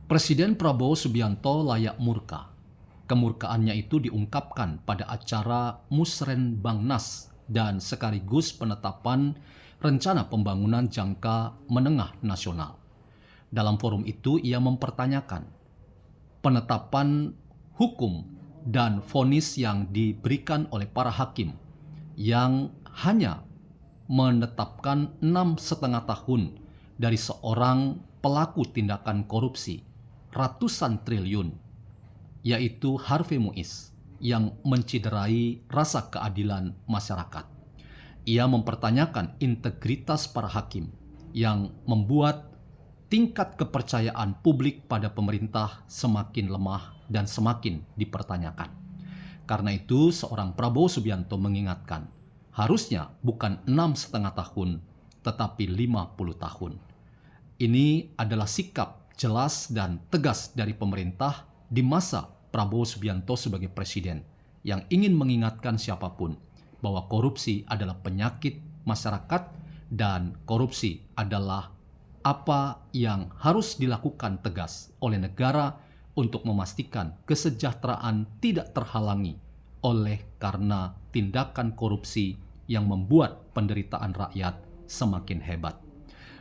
Presiden Prabowo Subianto layak murka. Kemurkaannya itu diungkapkan pada acara Musrenbangnas dan sekaligus penetapan rencana pembangunan jangka menengah nasional. Dalam forum itu ia mempertanyakan penetapan hukum dan vonis yang diberikan oleh para hakim yang hanya menetapkan 6,5 tahun dari seorang pelaku tindakan korupsi ratusan triliun, yaitu Harvey Muiz, yang menciderai rasa keadilan masyarakat. Ia mempertanyakan integritas para hakim yang membuat tingkat kepercayaan publik pada pemerintah semakin lemah dan semakin dipertanyakan. Karena itu, seorang Prabowo Subianto mengingatkan, harusnya bukan 6,5 tahun, tetapi 50 tahun. Ini adalah sikap jelas dan tegas dari pemerintah di masa Prabowo Subianto sebagai presiden yang ingin mengingatkan siapapun bahwa korupsi adalah penyakit masyarakat dan korupsi adalah apa yang harus dilakukan tegas oleh negara untuk memastikan kesejahteraan tidak terhalangi oleh karena tindakan korupsi yang membuat penderitaan rakyat semakin hebat.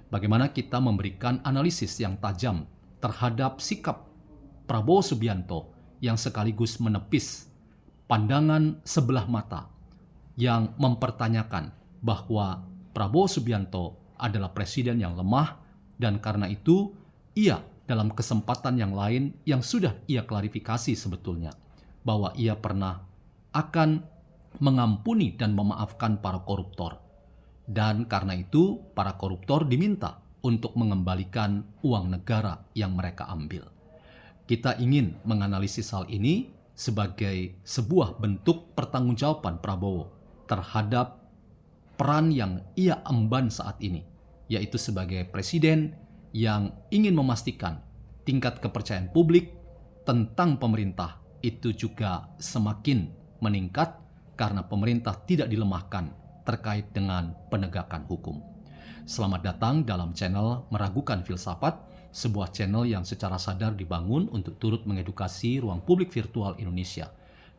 Bagaimana kita memberikan analisis yang tajam terhadap sikap Prabowo Subianto yang sekaligus menepis pandangan sebelah mata yang mempertanyakan bahwa Prabowo Subianto adalah presiden yang lemah, dan karena itu ia dalam kesempatan yang lain yang sudah ia klarifikasi sebetulnya bahwa ia pernah akan mengampuni dan memaafkan para koruptor. Dan karena itu para koruptor diminta untuk mengembalikan uang negara yang mereka ambil. Kita ingin menganalisis hal ini sebagai sebuah bentuk pertanggungjawaban Prabowo terhadap peran yang ia emban saat ini, yaitu sebagai presiden yang ingin memastikan tingkat kepercayaan publik tentang pemerintah itu juga semakin meningkat karena pemerintah tidak dilemahkan terkait dengan penegakan hukum. Selamat datang dalam channel Meragukan Filsafat, sebuah channel yang secara sadar dibangun untuk turut mengedukasi ruang publik virtual Indonesia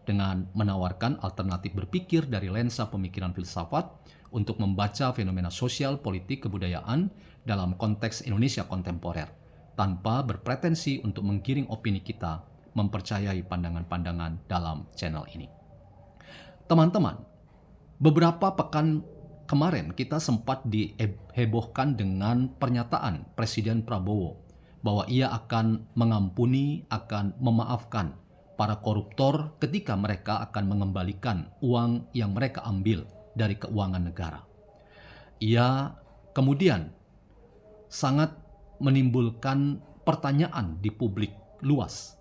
dengan menawarkan alternatif berpikir dari lensa pemikiran filsafat untuk membaca fenomena sosial, politik, kebudayaan dalam konteks Indonesia kontemporer, tanpa berpretensi untuk menggiring opini kita mempercayai pandangan-pandangan dalam channel ini. Teman-teman, beberapa pekan kemarin kita sempat dihebohkan dengan pernyataan Presiden Prabowo bahwa ia akan mengampuni, akan memaafkan para koruptor ketika mereka akan mengembalikan uang yang mereka ambil dari keuangan negara. Ia kemudian sangat menimbulkan pertanyaan di publik luas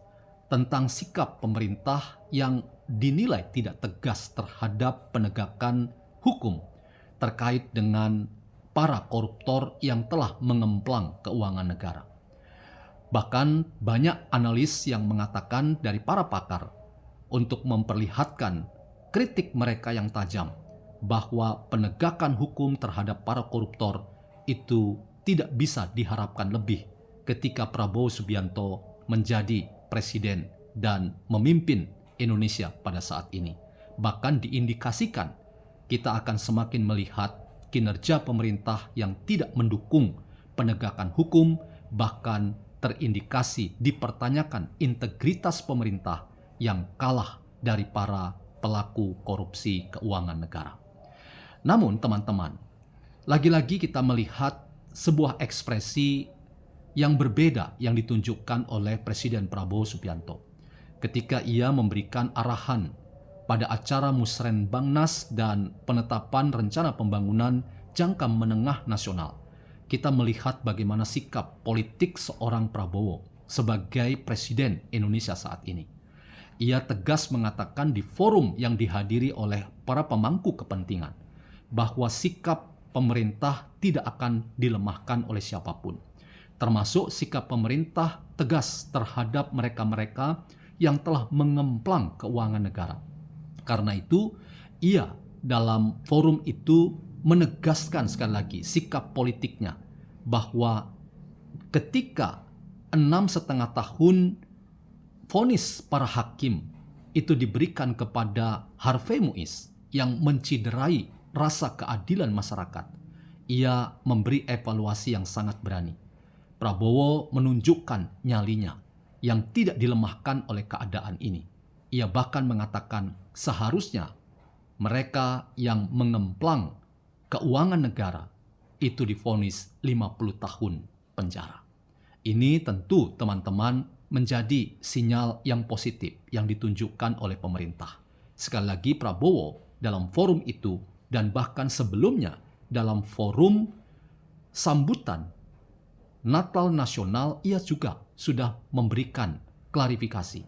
tentang sikap pemerintah yang dinilai tidak tegas terhadap penegakan hukum terkait dengan para koruptor yang telah mengemplang keuangan negara. Bahkan banyak analis yang mengatakan dari para pakar untuk memperlihatkan kritik mereka yang tajam bahwa penegakan hukum terhadap para koruptor itu tidak bisa diharapkan lebih ketika Prabowo Subianto menjadi presiden dan memimpin Indonesia pada saat ini. Bahkan diindikasikan kita akan semakin melihat kinerja pemerintah yang tidak mendukung penegakan hukum, bahkan terindikasi dipertanyakan integritas pemerintah yang kalah dari para pelaku korupsi keuangan negara. Namun teman-teman, lagi-lagi kita melihat sebuah ekspresi yang berbeda yang ditunjukkan oleh Presiden Prabowo Subianto ketika ia memberikan arahan pada acara Musrenbangnas dan penetapan rencana pembangunan jangka menengah nasional. Kita melihat bagaimana sikap politik seorang Prabowo sebagai presiden Indonesia saat ini. Ia tegas mengatakan di forum yang dihadiri oleh para pemangku kepentingan bahwa sikap pemerintah tidak akan dilemahkan oleh siapapun, termasuk sikap pemerintah tegas terhadap mereka-mereka yang telah mengemplang keuangan negara. Karena itu, ia dalam forum itu menegaskan sekali lagi sikap politiknya bahwa ketika 6,5 tahun vonis para hakim itu diberikan kepada Harvey Muiz yang menciderai rasa keadilan masyarakat. Ia memberi evaluasi yang sangat berani. Prabowo menunjukkan nyalinya yang tidak dilemahkan oleh keadaan ini. Ia bahkan mengatakan seharusnya mereka yang mengemplang keuangan negara itu divonis 50 tahun penjara. Ini tentu teman-teman menjadi sinyal yang positif yang ditunjukkan oleh pemerintah. Sekali lagi Prabowo dalam forum itu dan bahkan sebelumnya dalam forum sambutan Natal Nasional ia juga sudah memberikan klarifikasi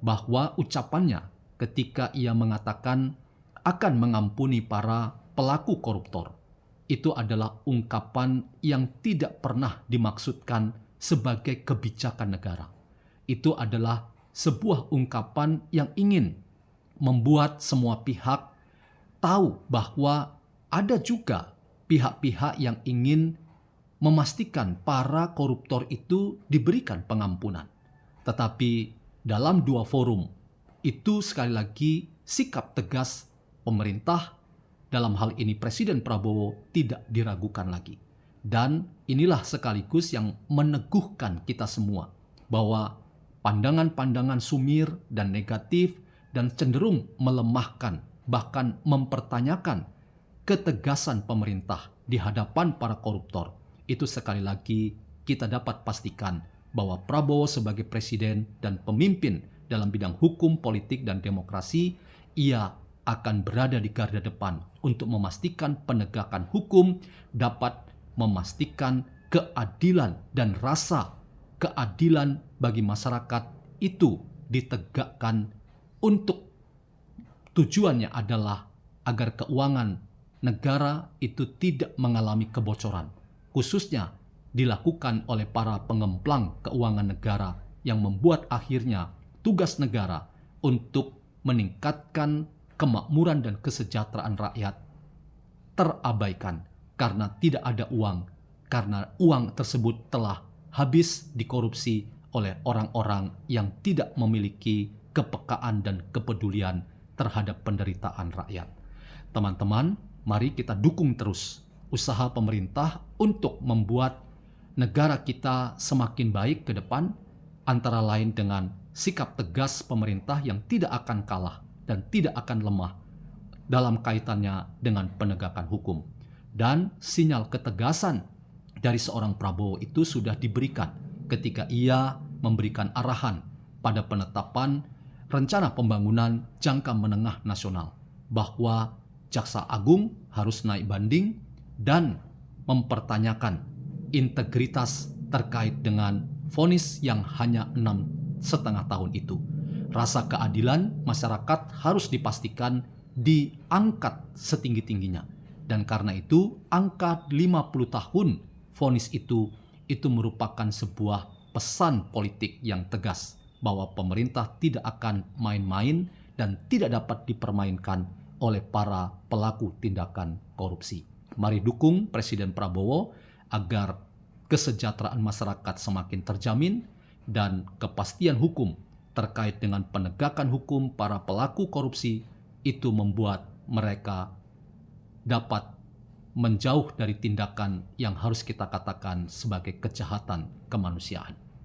bahwa ucapannya ketika ia mengatakan akan mengampuni para pelaku koruptor itu adalah ungkapan yang tidak pernah dimaksudkan sebagai kebijakan negara. Itu adalah sebuah ungkapan yang ingin membuat semua pihak tahu bahwa ada juga pihak-pihak yang ingin memastikan para koruptor itu diberikan pengampunan. Tetapi dalam dua forum itu sekali lagi sikap tegas pemerintah dalam hal ini Presiden Prabowo tidak diragukan lagi. Dan inilah sekaligus yang meneguhkan kita semua bahwa pandangan-pandangan sumir dan negatif dan cenderung melemahkan bahkan mempertanyakan ketegasan pemerintah di hadapan para koruptor itu sekali lagi kita dapat pastikan bahwa Prabowo sebagai presiden dan pemimpin dalam bidang hukum, politik, dan demokrasi ia akan berada di garda depan untuk memastikan penegakan hukum dapat memastikan keadilan dan rasa keadilan bagi masyarakat itu ditegakkan untuk tujuannya adalah agar keuangan negara itu tidak mengalami kebocoran, khususnya dilakukan oleh para pengemplang keuangan negara yang membuat akhirnya tugas negara untuk meningkatkan kemakmuran dan kesejahteraan rakyat terabaikan karena tidak ada uang, karena uang tersebut telah habis dikorupsi oleh orang-orang yang tidak memiliki kepekaan dan kepedulian terhadap penderitaan rakyat. Teman-teman, mari kita dukung terus usaha pemerintah untuk membuat negara kita semakin baik ke depan, antara lain dengan sikap tegas pemerintah yang tidak akan kalah dan tidak akan lemah dalam kaitannya dengan penegakan hukum. Dan sinyal ketegasan dari seorang Prabowo itu sudah diberikan ketika ia memberikan arahan pada penetapan rencana pembangunan jangka menengah nasional bahwa Jaksa Agung harus naik banding dan mempertanyakan integritas terkait dengan vonis yang hanya 6,5 tahun itu. Rasa keadilan masyarakat harus dipastikan diangkat setinggi-tingginya. Dan karena itu angka 50 tahun vonis itu merupakan sebuah pesan politik yang tegas bahwa pemerintah tidak akan main-main dan tidak dapat dipermainkan oleh para pelaku tindakan korupsi. Mari dukung Presiden Prabowo agar kesejahteraan masyarakat semakin terjamin dan kepastian hukum terkait dengan penegakan hukum para pelaku korupsi itu membuat mereka dapat menjauh dari tindakan yang harus kita katakan sebagai kejahatan kemanusiaan.